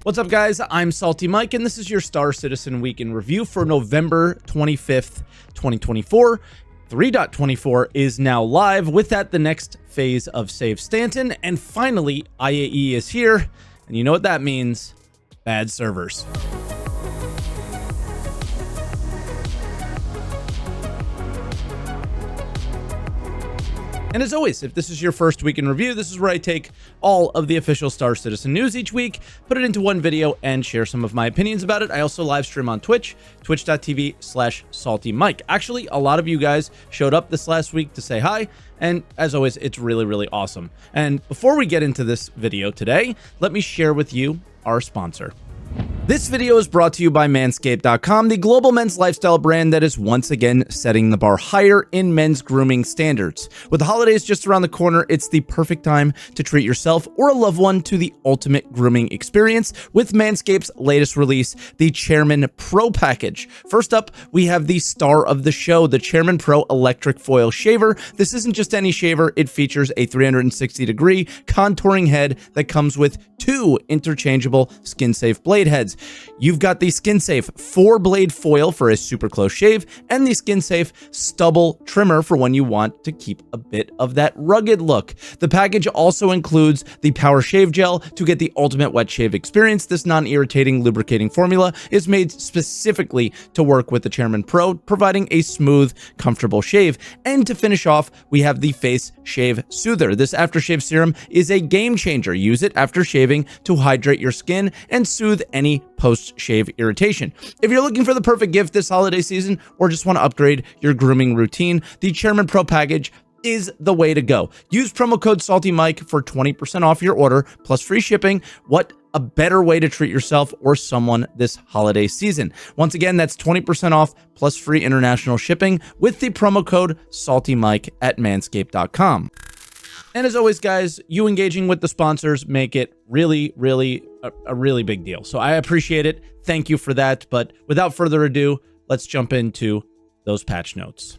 What's up, guys? I'm SaltEMike, and this is your Star Citizen Week in Review for November 25th, 2024. 3.24 is now live. With that, the next phase of Save Stanton, and finally, IAE is here, and you know what that means: bad servers. And as always, if this is your first week in review, this is where I take all of the official Star Citizen news each week, put it into one video, and share some of my opinions about it. I also live stream on Twitch, twitch.tv/SaltEMike. Actually, a lot of you guys showed up this last week to say hi, and as always, it's really, really awesome. And before we get into this video today, let me share with you our sponsor. This video is brought to you by Manscaped.com, the global men's lifestyle brand that is once again setting the bar higher in men's grooming standards. With the holidays just around the corner, it's the perfect time to treat yourself or a loved one to the ultimate grooming experience with Manscaped's latest release, the Chairman Pro package. First up, we have the star of the show, the Chairman Pro electric foil shaver. This isn't just any shaver, it features a 360-degree contouring head that comes with two interchangeable skin-safe blade heads. You've got the skin-safe 4-blade foil for a super close shave, and the skin-safe stubble trimmer for when you want to keep a bit of that rugged look. The package also includes the power shave gel to get the ultimate wet shave experience. This non-irritating lubricating formula is made specifically to work with the Chairman Pro, providing a smooth, comfortable shave. And to finish off, we have the Face Shave Soother. This aftershave serum is a game changer. Use it after shaving to hydrate your skin and soothe any post-shave irritation. If you're looking for the perfect gift this holiday season or just want to upgrade your grooming routine, the Chairman Pro package is the way to go. Use promo code SaltEMike for 20% off your order plus free shipping. What a better way to treat yourself or someone this holiday season. Once again, that's 20% off plus free international shipping with the promo code SaltEMike at manscaped.com. And as always, guys, you engaging with the sponsors make it really, really a really big deal. So I appreciate it. Thank you for that. But without further ado, let's jump into those patch notes.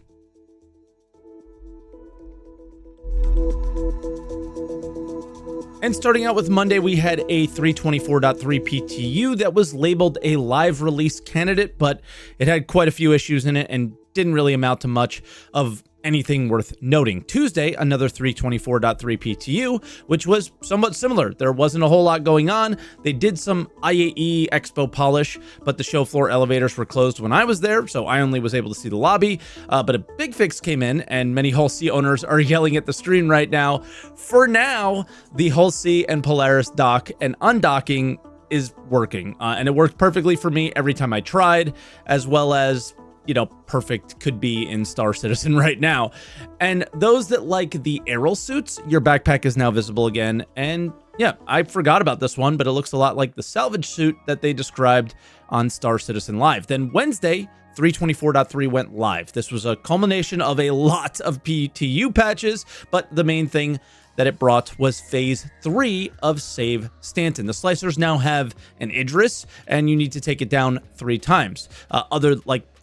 And starting out with Monday, we had a 324.3 PTU that was labeled a live release candidate, but it had quite a few issues in it and didn't really amount to much of anything worth noting. Tuesday, another 324.3 PTU, which was somewhat similar. There wasn't a whole lot going on. They did some IAE Expo polish, but the show floor elevators were closed when I was there, so I only was able to see the lobby. But a big fix came in, and many Hull C owners are yelling at the stream right now. For now, the Hull C and Polaris dock and undocking is working, and it worked perfectly for me every time I tried, as well as, you know, perfect could be in Star Citizen right now. And those that like the aerial suits, your backpack is now visible again. And yeah, I forgot about this one, but it looks a lot like the salvage suit that they described on Star Citizen Live. Then Wednesday, 324.3 went live. This was a culmination of a lot of PTU patches, but the main thing that it brought was phase 3 of Save Stanton. The slicers now have an Idris, and you need to take it down 3 times,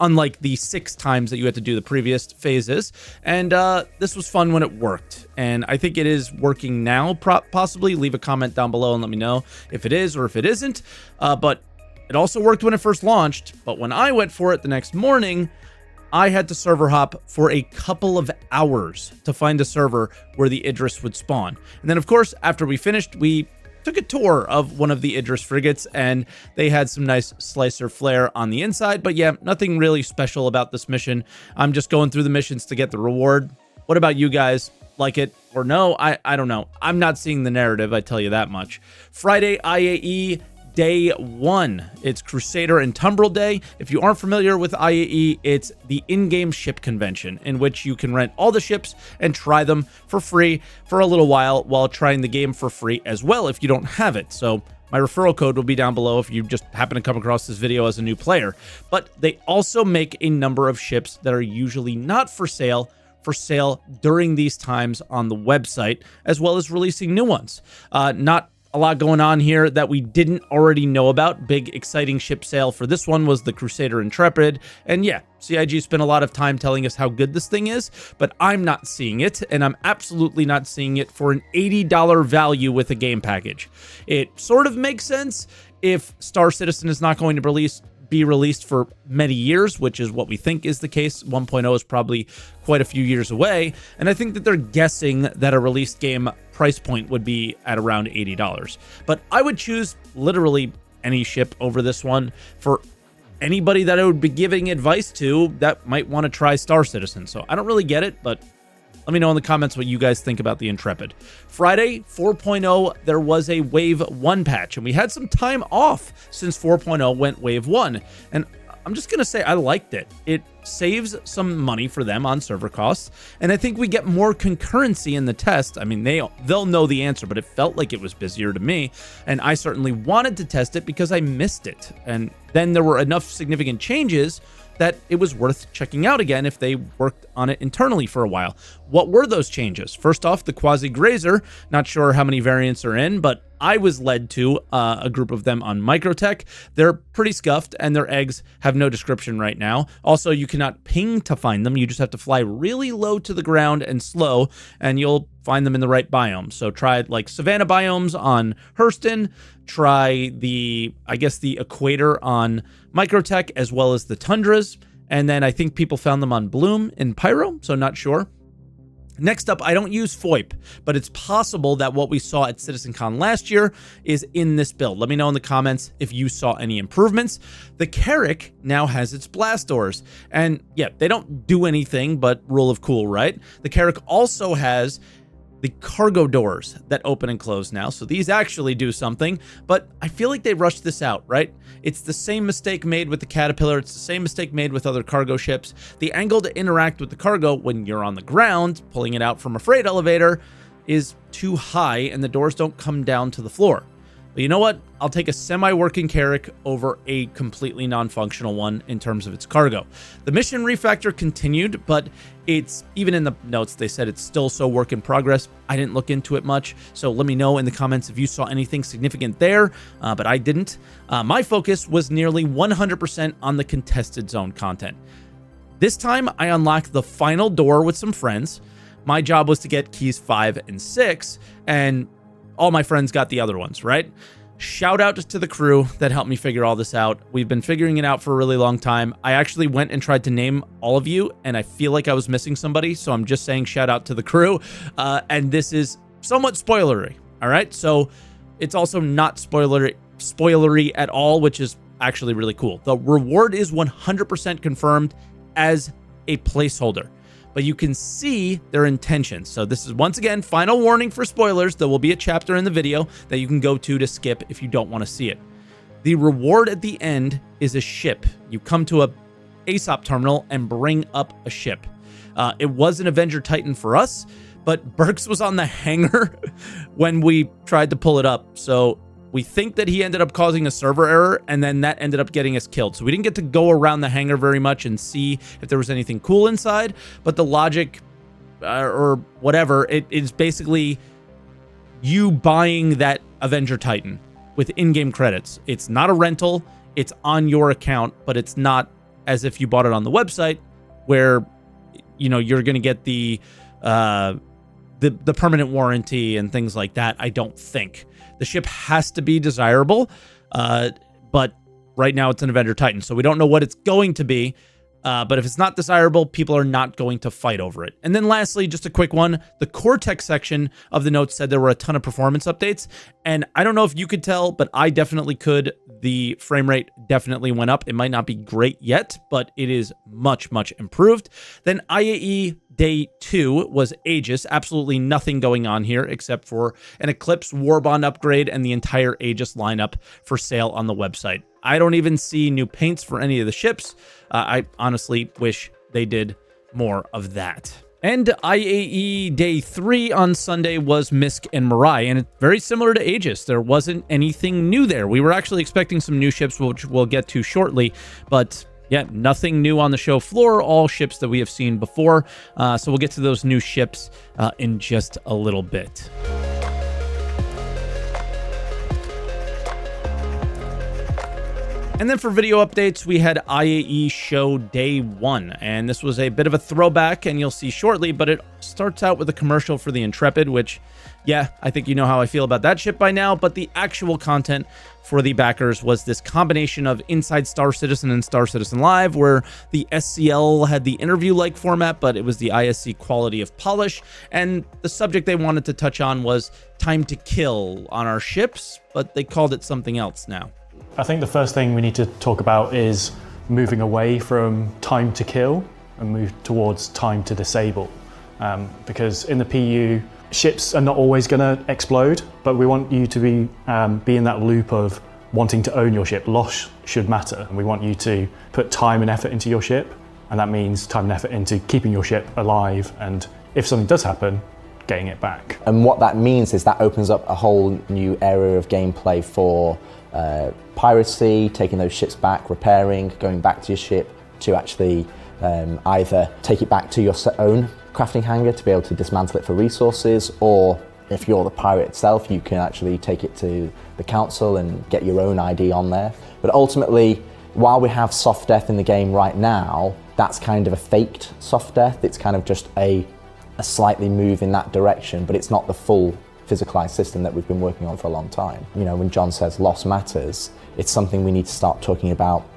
unlike the 6 times that you had to do the previous phases. And this was fun when it worked, and I think it is working now. Possibly leave a comment down below and let me know if it is or if it isn't. But it also worked when it first launched, but when I went for it the next morning, I had to server hop for a couple of hours to find a server where the Idris would spawn. And then, of course, after we finished, we took a tour of one of the Idris frigates, and they had some nice slicer flare on the inside. But yeah, nothing really special about this mission. I'm just going through the missions to get the reward. What about you guys? Like it or no? I don't know. I'm not seeing the narrative, I tell you that much. Friday, IAE Day 1. It's Crusader and Tumbril Day. If you aren't familiar with IAE, it's the in-game ship convention in which you can rent all the ships and try them for free for a little while trying the game for free as well if you don't have it. So my referral code will be down below if you just happen to come across this video as a new player. But they also make a number of ships that are usually not for sale during these times on the website, as well as releasing new ones. Not a lot going on here that we didn't already know about. Big exciting ship sale for this one was the Crusader Intrepid. And yeah, CIG spent a lot of time telling us how good this thing is, but I'm not seeing it, and I'm absolutely not seeing it for an $80 value with a game package. It sort of makes sense if Star Citizen is not going to be released for many years, which is what we think is the case. 1.0 is probably quite a few years away, and I think that they're guessing that a released game price point would be at around $80. But I would choose literally any ship over this one for anybody that I would be giving advice to that might want to try Star Citizen. So I don't really get it, but let me know in the comments what you guys think about the Intrepid. Friday, 4.0, there was a Wave 1 patch, and we had some time off since 4.0 went Wave 1. And I'm just going to say I liked it. It saves some money for them on server costs, and I think we get more concurrency in the test. I mean, they'll know the answer, but it felt like it was busier to me, and I certainly wanted to test it because I missed it. And then there were enough significant changes that it was worth checking out again if they worked on it internally for a while. What were those changes? First off, the Quasi-Grazer. Not sure how many variants are in, but I was led to a group of them on Microtech. They're pretty scuffed, and their eggs have no description right now. Also, you cannot ping to find them. You just have to fly really low to the ground and slow, and you'll find them in the right biome. So try like savanna biomes on Hurston. Try the equator on Microtech, as well as the tundras. And then I think people found them on Bloom in Pyro, so not sure. Next up, I don't use FOIP, but it's possible that what we saw at CitizenCon last year is in this build. Let me know in the comments if you saw any improvements. The Carrack now has its blast doors, and yeah, they don't do anything but rule of cool, right? The Carrack also has the cargo doors that open and close now, so these actually do something, but I feel like they rushed this out, right? It's the same mistake made with the Caterpillar. It's the same mistake made with other cargo ships. The angle to interact with the cargo when you're on the ground, pulling it out from a freight elevator, is too high, and the doors don't come down to the floor. But you know what? I'll take a semi-working Carrack over a completely non-functional one in terms of its cargo. The mission refactor continued, but it's, even in the notes, they said it's still so work in progress. I didn't look into it much, so let me know in the comments if you saw anything significant there, but I didn't. My focus was nearly 100% on the contested zone content. This time, I unlocked the final door with some friends. My job was to get keys 5 and 6, and all my friends got the other ones, right? Shout out to the crew that helped me figure all this out. We've been figuring it out for a really long time. I actually went and tried to name all of you, and I feel like I was missing somebody, so I'm just saying shout out to the crew. And this is somewhat spoilery, all right? So it's also not spoilery at all, which is actually really cool. The reward is 100% confirmed as a placeholder, but you can see their intentions. So this is, once again, final warning for spoilers. There will be a chapter in the video that you can go to skip if you don't want to see it. The reward at the end is a ship. You come to a ASOP terminal and bring up a ship. It was an Avenger Titan for us, but Burks was on the hangar when we tried to pull it up. So we think that he ended up causing a server error, and then that ended up getting us killed. So we didn't get to go around the hangar very much and see if there was anything cool inside, but the logic or whatever, it is basically you buying that Avenger Titan with in-game credits. It's not a rental, it's on your account, but it's not as if you bought it on the website where, you know, you're going to get the permanent warranty and things like that. I don't think. The ship has to be desirable, but right now it's an Avenger Titan, so we don't know what it's going to be. But if it's not desirable, people are not going to fight over it. And then lastly, just a quick one, the Cortex section of the notes said there were a ton of performance updates, and I don't know if you could tell, but I definitely could. The frame rate definitely went up. It might not be great yet, but it is much, much improved. Then IAE Day 2 was Aegis. Absolutely nothing going on here except for an Eclipse Warbond upgrade and the entire Aegis lineup for sale on the website. I don't even see new paints for any of the ships. I honestly wish they did more of that. And IAE Day 3 on Sunday was Misk and Mirai, and it's very similar to Aegis. There wasn't anything new there. We were actually expecting some new ships, which we'll get to shortly, but yeah, nothing new on the show floor, all ships that we have seen before. So we'll get to those new ships in just a little bit. And then for video updates, we had IAE Show Day 1, and this was a bit of a throwback, and you'll see shortly, but it starts out with a commercial for the Intrepid, which Yeah, I think you know how I feel about that ship by now, but the actual content for the backers was this combination of Inside Star Citizen and Star Citizen Live, where the SCL had the interview-like format, but it was the ISC quality of polish, and the subject they wanted to touch on was time to kill on our ships, but they called it something else now. I think the first thing we need to talk about is moving away from time to kill and move towards time to disable. Because in the PU, ships are not always going to explode, but we want you to be in that loop of wanting to own your ship. Loss should matter, and we want you to put time and effort into your ship, and that means time and effort into keeping your ship alive, and if something does happen, getting it back. And what that means is that opens up a whole new area of gameplay for piracy, taking those ships back, repairing, going back to your ship to actually either take it back to your own crafting hangar to be able to dismantle it for resources, or if you're the pirate itself, you can actually take it to the council and get your own ID on there. But ultimately, while we have soft death in the game right now, that's kind of a faked soft death. It's kind of just a slightly move in that direction, but it's not the full physicalized system that we've been working on for a long time. You know, when John says loss matters, it's something we need to start talking about.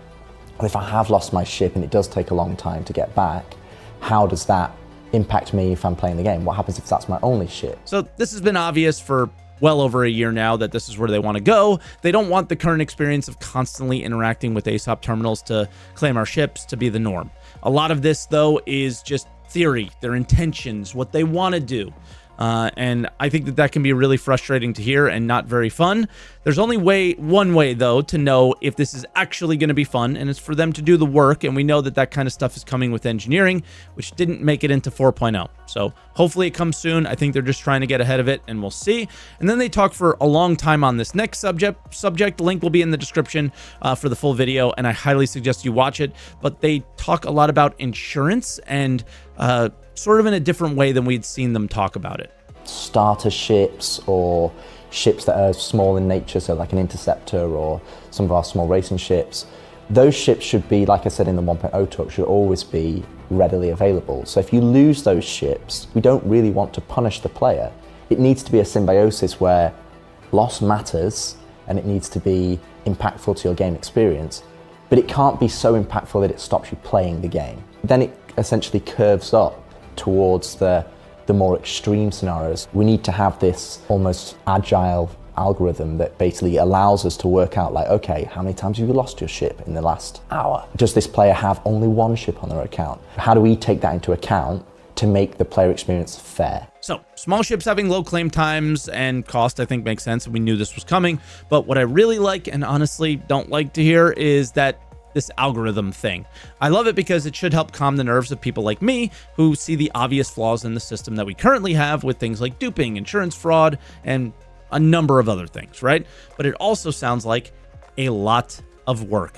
If I have lost my ship and it does take a long time to get back, how does that impact me if I'm playing the game? What happens if that's my only ship? So this has been obvious for well over a year now that this is where they want to go. They don't want the current experience of constantly interacting with ASOP terminals to claim our ships to be the norm. A lot of this, though, is just theory, their intentions, what they want to do. And I think that can be really frustrating to hear and not very fun. There's only one way, though, to know if this is actually going to be fun, and it's for them to do the work, and we know that kind of stuff is coming with engineering, which didn't make it into 4.0. So hopefully it comes soon. I think they're just trying to get ahead of it, and we'll see. And then they talk for a long time on this next subject. Link will be in the description for the full video, and I highly suggest you watch it. But they talk a lot about insurance and sort of in a different way than we'd seen them talk about it. Starter ships or ships that are small in nature, so like an interceptor or some of our small racing ships, those ships should be, like I said in the 1.0 talk, should always be readily available. So if you lose those ships, we don't really want to punish the player. It needs to be a symbiosis where loss matters and it needs to be impactful to your game experience, but it can't be so impactful that it stops you playing the game. Then it essentially curves up towards the more extreme scenarios. We need to have this almost agile algorithm that basically allows us to work out, like, okay, how many times have you lost your ship in the last hour? Does this player have only one ship on their account? How do we take that into account to make the player experience fair? So, small ships having low claim times and cost, I think, makes sense, and we knew this was coming. But what I really like, and honestly don't like to hear, is that this algorithm thing. I love it because it should help calm the nerves of people like me who see the obvious flaws in the system that we currently have with things like duping, insurance fraud, and a number of other things, right? But it also sounds like a lot of work.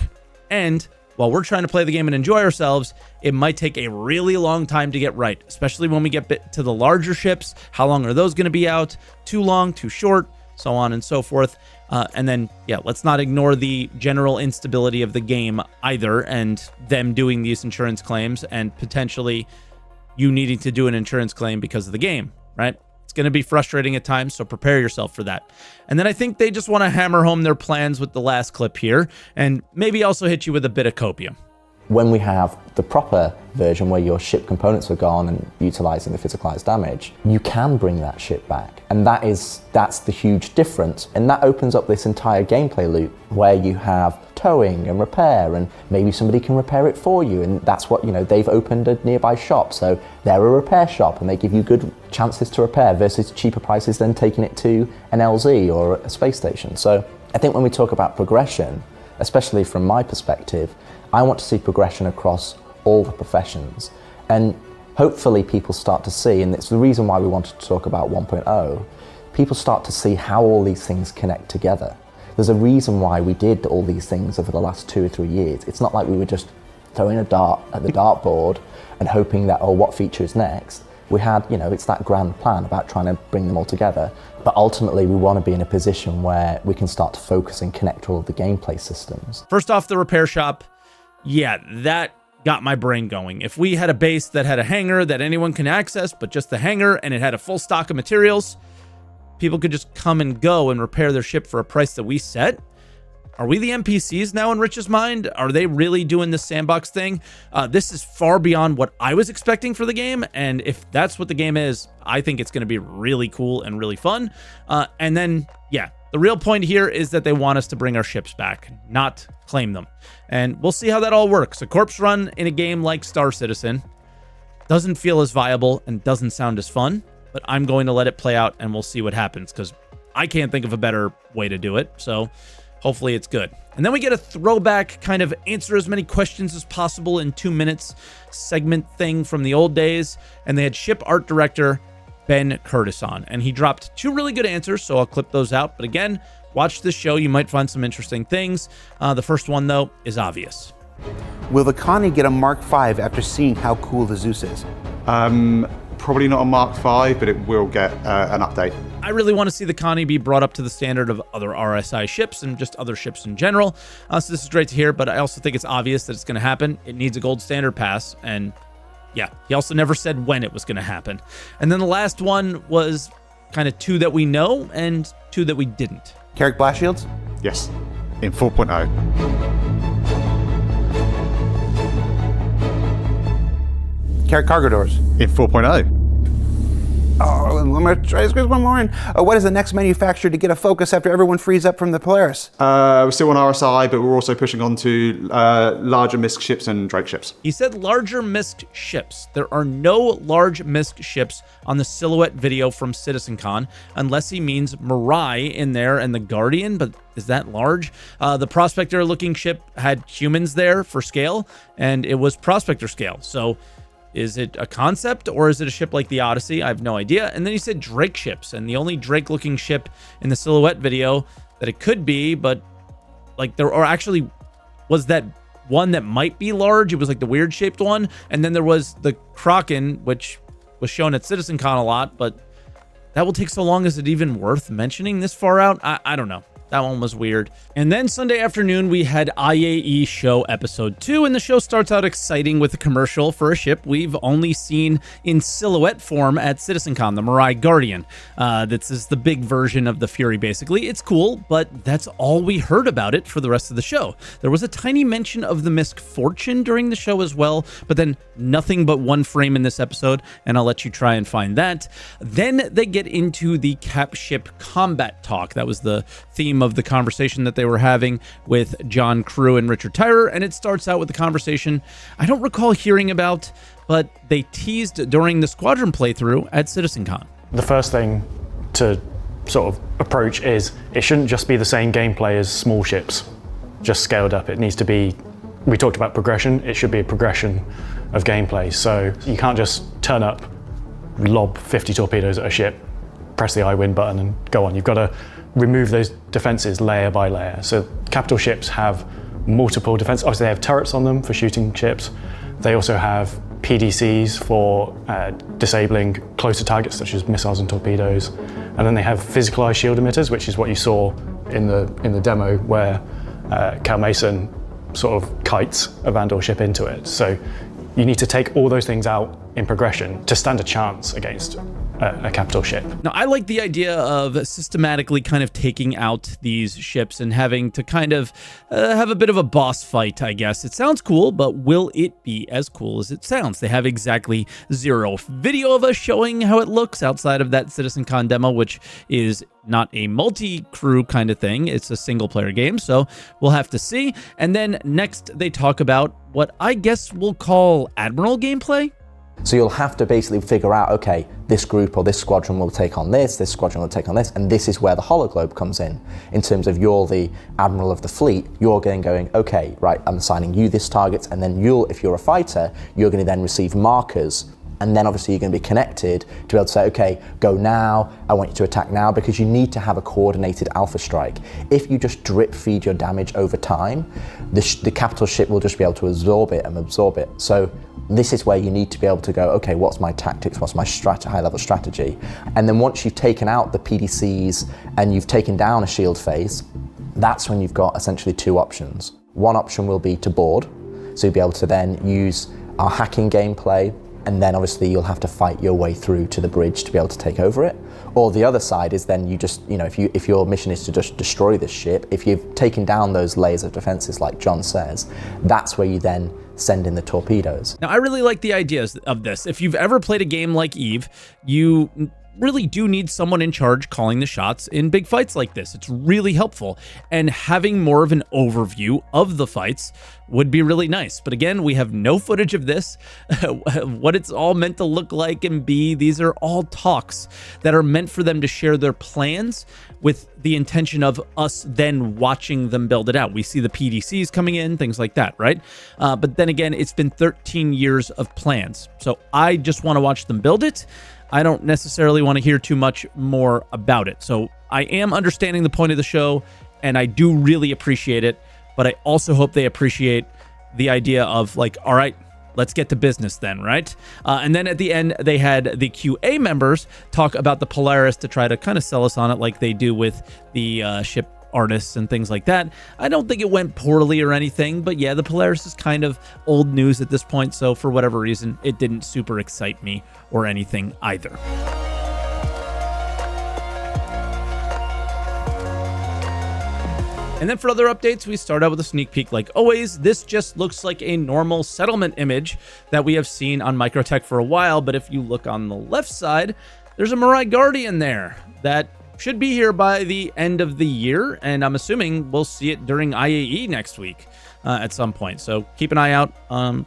And while we're trying to play the game and enjoy ourselves, it might take a really long time to get right, especially when we get to the larger ships. How long are those going to be out? Too long, too short, so on and so forth. And then, yeah, let's not ignore the general instability of the game either, and them doing these insurance claims and potentially you needing to do an insurance claim because of the game, right? It's going to be frustrating at times, so prepare yourself for that. And then I think they just want to hammer home their plans with the last clip here, and maybe also hit you with a bit of copium. When we have the proper version where your ship components are gone and utilizing the physicalized damage, you can bring that ship back. And that's the huge difference. And that opens up this entire gameplay loop where you have towing and repair, and maybe somebody can repair it for you. And that's what, they've opened a nearby shop. So they're a repair shop and they give you good chances to repair versus cheaper prices than taking it to an LZ or a space station. So I think when we talk about progression, especially from my perspective, I want to see progression across all the professions. And hopefully people start to see, and it's the reason why we wanted to talk about 1.0, people start to see how all these things connect together. There's a reason why we did all these things over the last 2 or 3 years. It's not like we were just throwing a dart at the dartboard and hoping that, what feature is next. We had, it's that grand plan about trying to bring them all together. But ultimately, we want to be in a position where we can start to focus and connect all of the gameplay systems. First off, the repair shop. Yeah, that got my brain going. If we had a base that had a hangar that anyone can access, but just the hangar, and it had a full stock of materials, people could just come and go and repair their ship for a price that we set? Are we the NPCs now in Rich's mind? Are they really doing this sandbox thing? This is far beyond what I was expecting for the game, and if that's what the game is, I think it's going to be really cool and really fun. And then, yeah, the real point here is that they want us to bring our ships back, not claim them. And we'll see how that all works. A corpse run in a game like Star Citizen doesn't feel as viable and doesn't sound as fun, but I'm going to let it play out and we'll see what happens, because I can't think of a better way to do it. So hopefully it's good. And then we get a throwback kind of answer as many questions as possible in 2 minutes segment thing from the old days. And they had ship art director Ben Curtis on, and he dropped 2 really good answers, so I'll clip those out. But again, watch this show. You might find some interesting things. The first one, though, is obvious. Will the Connie get a Mark V after seeing how cool the Zeus is? Probably not a Mark V, but it will get an update. I really want to see the Connie be brought up to the standard of other RSI ships and just other ships in general. So this is great to hear, but I also think it's obvious that it's going to happen. It needs a gold standard pass, and yeah, he also never said when it was going to happen. And then the last one was kind of 2 that we know and 2 that we didn't. Carrick blast shields? Yes, in 4.0. Carrick cargo doors? In 4.0. Oh, I'm going to try to squeeze one more in. What is the next manufacturer to get a focus after everyone frees up from the Polaris? We're still on RSI, but we're also pushing on to larger MISC ships and Drake ships. He said larger MISC ships. There are no large MISC ships on the silhouette video from CitizenCon, unless he means Mirai in there and the Guardian, but is that large? The Prospector looking ship had humans there for scale, and it was Prospector scale. So is it a concept, or is it a ship like the Odyssey? I have no idea. And then he said Drake ships, and the only Drake looking ship in the silhouette video that it could be, but like there, or actually was that one that might be large. It was like the weird shaped one. And then there was the Kraken, which was shown at CitizenCon a lot, but that will take so long. Is it even worth mentioning this far out? I don't know. That one was weird. And then Sunday afternoon, we had IAE Show Episode 2, and the show starts out exciting with a commercial for a ship we've only seen in silhouette form at CitizenCon, the Mirai Guardian. This is the big version of the Fury, basically. It's cool, but that's all we heard about it for the rest of the show. There was a tiny mention of the MISC Fortune during the show as well, but then nothing but one frame in this episode, and I'll let you try and find that. Then they get into the cap ship combat talk. That was the theme of the conversation that they were having with John Crew and Richard Tyrer, and it starts out with the conversation I don't recall hearing about, but they teased during the Squadron playthrough at CitizenCon. The first thing to sort of approach is it shouldn't just be the same gameplay as small ships, just scaled up. It needs to be, we talked about progression, it should be a progression of gameplay. So you can't just turn up, lob 50 torpedoes at a ship, press the I win button and go on. You've got to remove those defenses layer by layer. So capital ships have multiple defense. Obviously they have turrets on them for shooting ships. They also have PDCs for disabling closer targets such as missiles and torpedoes. And then they have physicalized shield emitters, which is what you saw in the demo where Cal Mason sort of kites a Vandal ship into it. So you need to take all those things out in progression to stand a chance against a capital ship. Now, I like the idea of systematically kind of taking out these ships and having to kind of have a bit of a boss fight, I guess. It sounds cool, but will it be as cool as it sounds? They have exactly 0 video of us showing how it looks outside of that CitizenCon demo, which is not a multi-crew kind of thing. It's a single-player game, so we'll have to see. And then next, they talk about what I guess we'll call Admiral gameplay. So you'll have to basically figure out, okay, this group or this squadron will take on this squadron will take on this, and this is where the hologlobe comes in terms of you're the admiral of the fleet. You're going, okay, right, I'm assigning you this target, and then if you're a fighter, you're going to then receive markers, and then obviously you're going to be connected to be able to say, okay, go now, I want you to attack now, because you need to have a coordinated alpha strike. If you just drip feed your damage over time, the capital ship will just be able to absorb it. So this is where you need to be able to go, okay, what's my tactics, what's my high-level strategy? And then once you've taken out the PDCs and you've taken down a shield phase, that's when you've got essentially 2 options. One option will be to board, so you'll be able to then use our hacking gameplay, and then obviously you'll have to fight your way through to the bridge to be able to take over it. Or the other side is then you just, if your mission is to just destroy this ship, if you've taken down those layers of defenses like John says, that's where you then send in the torpedoes. Now, I really like the ideas of this. If you've ever played a game like EVE, you really do need someone in charge calling the shots in big fights like this. It's really helpful, and having more of an overview of the fights would be really nice. But again, we have no footage of this, what it's all meant to look like and be. These are all talks that are meant for them to share their plans with the intention of us then watching them build it out. We see the PDCs coming in, things like that, right? But then again, it's been 13 years of plans. So I just want to watch them build it. I don't necessarily want to hear too much more about it. So I am understanding the point of the show, and I do really appreciate it, but I also hope they appreciate the idea of like, all right, let's get to business then, right? And then at the end, they had the QA members talk about the Polaris to try to kind of sell us on it like they do with the ship artists and things like that. I don't think it went poorly or anything, but yeah, the Polaris is kind of old news at this point, so for whatever reason, it didn't super excite me or anything either. And then for other updates, we start out with a sneak peek like always. This just looks like a normal settlement image that we have seen on Microtech for a while, but if you look on the left side, there's a Mirai Guardian there that should be here by the end of the year, and I'm assuming we'll see it during IAE next week at some point. So keep an eye out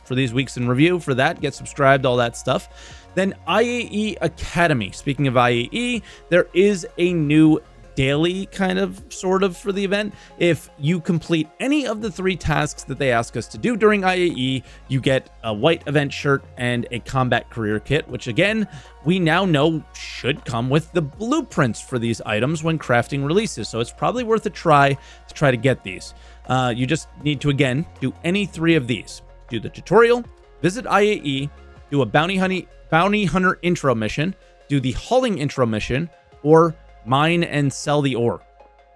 for these weeks in review for that. Get subscribed, all that stuff. Then IAE Academy. Speaking of IAE, there is a new daily kind of sort of for the event. If you complete any of the 3 tasks that they ask us to do during IAE, you get a white event shirt and a combat career kit, which again, we now know should come with the blueprints for these items when crafting releases. So it's probably worth a try to get these. You just need to, again, do any 3 of these. Do the tutorial, visit IAE, do a bounty hunter intro mission, do the hauling intro mission, or mine and sell the ore.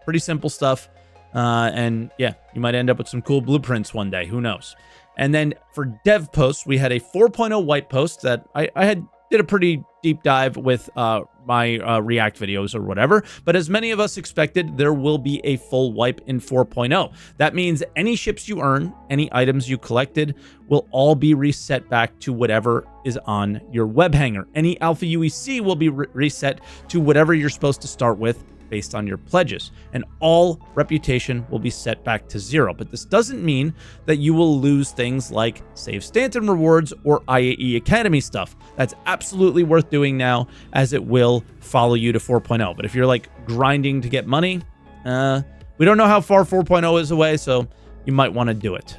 Pretty simple stuff. And yeah, you might end up with some cool blueprints one day. Who knows? And then for dev posts, we had a 4.0 wipe post that I did a pretty deep dive with my React videos or whatever. But as many of us expected, there will be a full wipe in 4.0. That means any ships you earn, any items you collected will all be reset back to whatever is on your web hanger. Any Alpha UEC will be reset to whatever you're supposed to start with based on your pledges, and all reputation will be set back to 0. But this doesn't mean that you will lose things like Save Stanton rewards or IAE Academy stuff. That's absolutely worth doing now, as it will follow you to 4.0. But if you're like grinding to get money, we don't know how far 4.0 is away, so you might want to do it.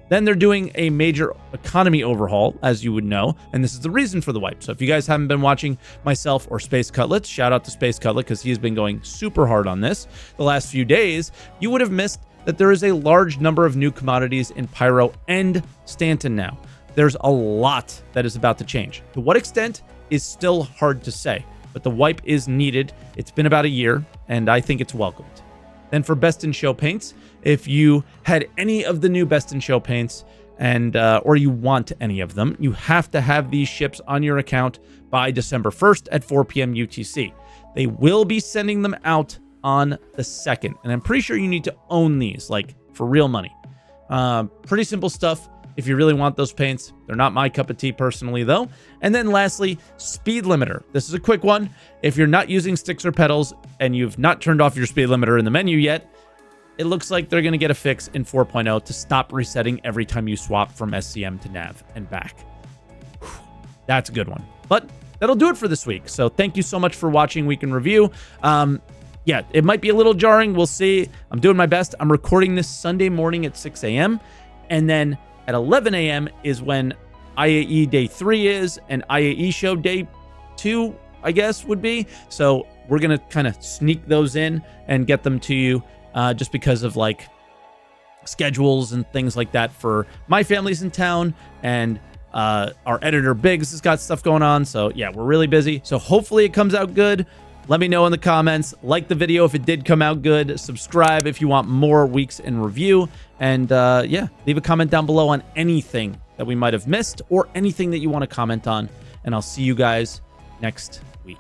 Then they're doing a major economy overhaul, as you would know, and this is the reason for the wipe. So if you guys haven't been watching myself or Space Cutlets, shout out to Space Cutlet because he's been going super hard on this the last few days, you would have missed that there is a large number of new commodities in Pyro and Stanton now. There's a lot that is about to change. To what extent is still hard to say, but the wipe is needed. It's been about a year, and I think it's welcomed. Then for Best in Show paints, if you had any of the new Best in Show paints and or you want any of them, you have to have these ships on your account by December 1st at 4 p.m. UTC. They will be sending them out on the 2nd, and I'm pretty sure you need to own these, like for real money. Pretty simple stuff if you really want those paints. They're not my cup of tea personally, though. And then lastly, speed limiter. This is a quick one. If you're not using sticks or pedals and you've not turned off your speed limiter in the menu yet, it looks like they're going to get a fix in 4.0 to stop resetting every time you swap from SCM to nav and back. Whew, that's a good one. But that'll do it for this week. So thank you so much for watching Week in Review. Yeah, it might be a little jarring. We'll see. I'm doing my best. I'm recording this Sunday morning at 6 a.m. And then at 11 a.m. is when IAE Day 3 is, and IAE Show Day 2, I guess, would be. So we're going to kind of sneak those in and get them to you just because of like schedules and things like that for my family's in town, and our editor Biggs has got stuff going on. So yeah, we're really busy. So hopefully it comes out good. Let me know in the comments. Like the video if it did come out good. Subscribe if you want more weeks in review. And yeah, leave a comment down below on anything that we might have missed or anything that you want to comment on. And I'll see you guys next week.